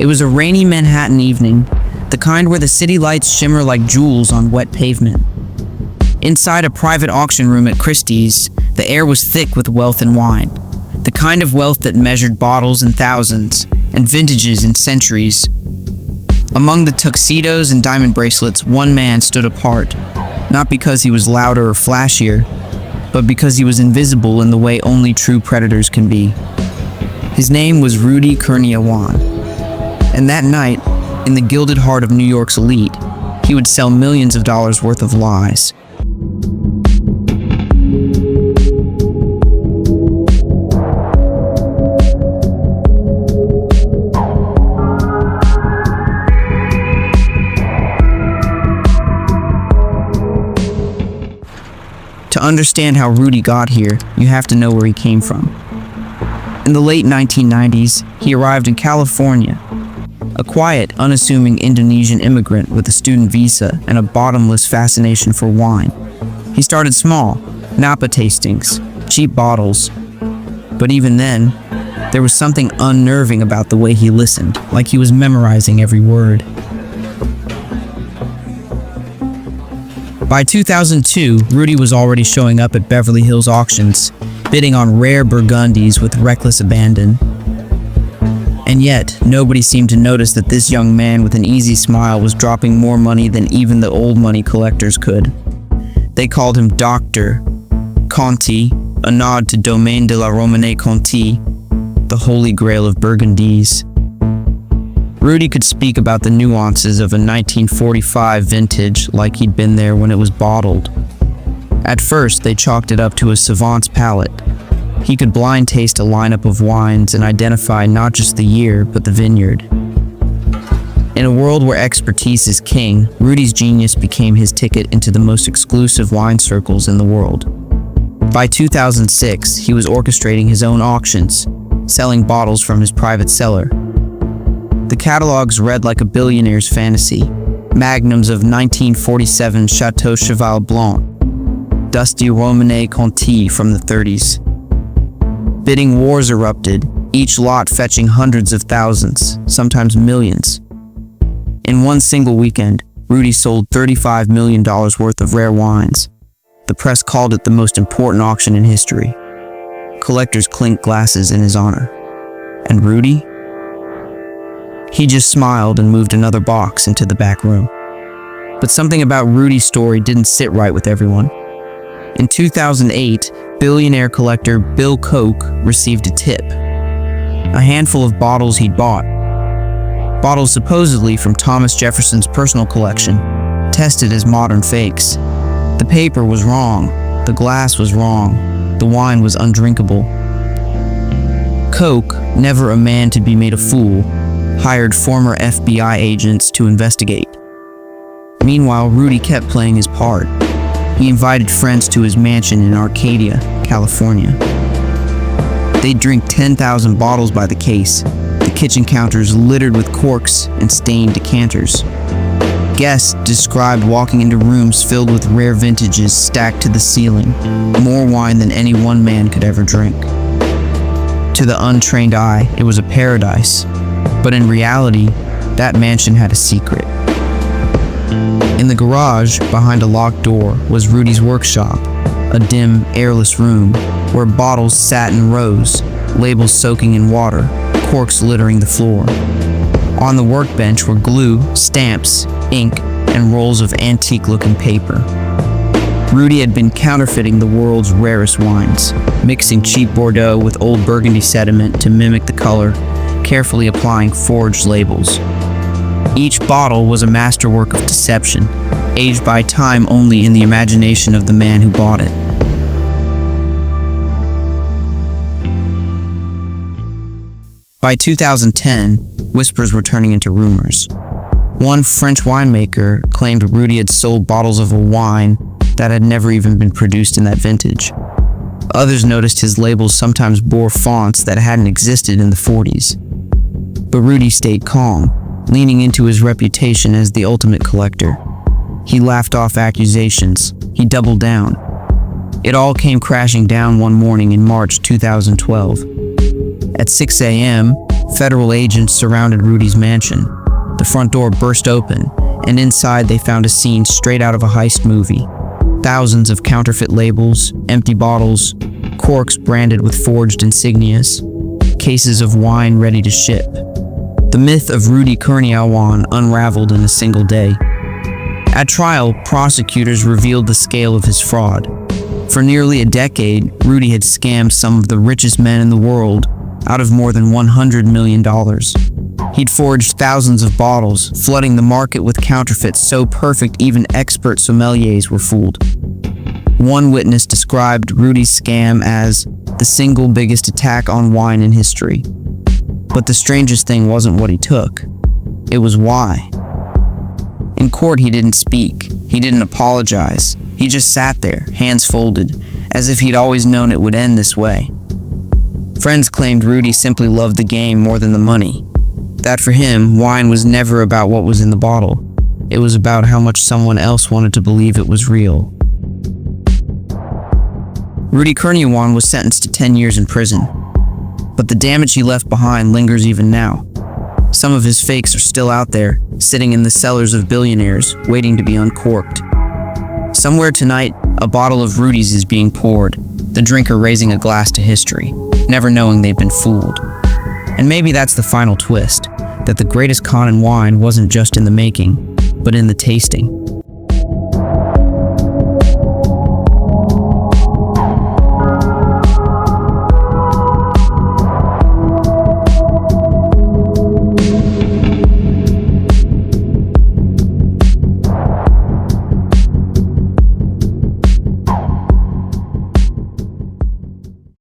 It was a rainy Manhattan evening, the kind where the city lights shimmer like jewels on wet pavement. Inside a private auction room at Christie's, the air was thick with wealth and wine, the kind of wealth that measured bottles in thousands and vintages in centuries. Among the tuxedos and diamond bracelets, one man stood apart, not because he was louder or flashier, but because he was invisible in the way only true predators can be. His name was Rudy Kurniawan. And that night, in the gilded heart of New York's elite, he would sell millions of dollars worth of lies. To understand how Rudy got here, you have to know where he came from. In the late 1990s, he arrived in California, a quiet, unassuming Indonesian immigrant with a student visa and a bottomless fascination for wine. He started small, Napa tastings, cheap bottles. But even then, there was something unnerving about the way he listened, like he was memorizing every word. By 2002, Rudy was already showing up at Beverly Hills auctions, bidding on rare Burgundies with reckless abandon. And yet, nobody seemed to notice that this young man with an easy smile was dropping more money than even the old money collectors could. They called him Dr. Conti, a nod to Domaine de la Romanée Conti, the holy grail of Burgundies. Rudy could speak about the nuances of a 1945 vintage like he'd been there when it was bottled. At first, they chalked it up to a savant's palate. He could blind taste a lineup of wines and identify not just the year, but the vineyard. In a world where expertise is king, Rudy's genius became his ticket into the most exclusive wine circles in the world. By 2006, he was orchestrating his own auctions, selling bottles from his private cellar. The catalogs read like a billionaire's fantasy, magnums of 1947 Chateau Cheval Blanc, dusty Romanée Conti from the 30s. Bidding wars erupted, each lot fetching hundreds of thousands, sometimes millions. In one single weekend, Rudy sold $35 million worth of rare wines. The press called it the most important auction in history. Collectors clinked glasses in his honor. And Rudy? He just smiled and moved another box into the back room. But something about Rudy's story didn't sit right with everyone. In 2008, billionaire collector Bill Koch received a tip. A handful of bottles he'd bought. Bottles supposedly from Thomas Jefferson's personal collection, tested as modern fakes. The paper was wrong, the glass was wrong, the wine was undrinkable. Koch, never a man to be made a fool, hired former FBI agents to investigate. Meanwhile, Rudy kept playing his part. He invited friends to his mansion in Arcadia, California. They'd drink 10,000 bottles by the case, the kitchen counters littered with corks and stained decanters. Guests described walking into rooms filled with rare vintages stacked to the ceiling, more wine than any one man could ever drink. To the untrained eye, it was a paradise, but in reality, that mansion had a secret. In the garage, behind a locked door, was Rudy's workshop, a dim, airless room where bottles sat in rows, labels soaking in water, corks littering the floor. On the workbench were glue, stamps, ink, and rolls of antique-looking paper. Rudy had been counterfeiting the world's rarest wines, mixing cheap Bordeaux with old Burgundy sediment to mimic the color, carefully applying forged labels. Each bottle was a masterwork of deception, aged by time only in the imagination of the man who bought it. By 2010, whispers were turning into rumors. One French winemaker claimed Rudy had sold bottles of a wine that had never even been produced in that vintage. Others noticed his labels sometimes bore fonts that hadn't existed in the 40s. But Rudy stayed calm, leaning into his reputation as the ultimate collector. He laughed off accusations. He doubled down. It all came crashing down one morning in March 2012. At 6 a.m., Federal agents surrounded Rudy's mansion. The front door burst open, and inside they found a scene straight out of a heist movie. Thousands of counterfeit labels, empty bottles, corks branded with forged insignias, cases of wine ready to ship. The myth of Rudy Kurniawan unraveled in a single day. At trial, prosecutors revealed the scale of his fraud. For nearly a decade, Rudy had scammed some of the richest men in the world out of more than $100 million. He'd forged thousands of bottles, flooding the market with counterfeits so perfect even expert sommeliers were fooled. One witness described Rudy's scam as the single biggest attack on wine in history. But the strangest thing wasn't what he took. It was why. In court, he didn't speak. He didn't apologize. He just sat there, hands folded, as if he'd always known it would end this way. Friends claimed Rudy simply loved the game more than the money. That for him, wine was never about what was in the bottle. It was about how much someone else wanted to believe it was real. Rudy Kurniawan was sentenced to 10 years in prison. But the damage he left behind lingers even now. Some of his fakes are still out there, sitting in the cellars of billionaires, waiting to be uncorked. Somewhere tonight, a bottle of Rudy's is being poured, the drinker raising a glass to history, never knowing they've been fooled. And maybe that's the final twist, that the greatest con in wine wasn't just in the making, but in the tasting.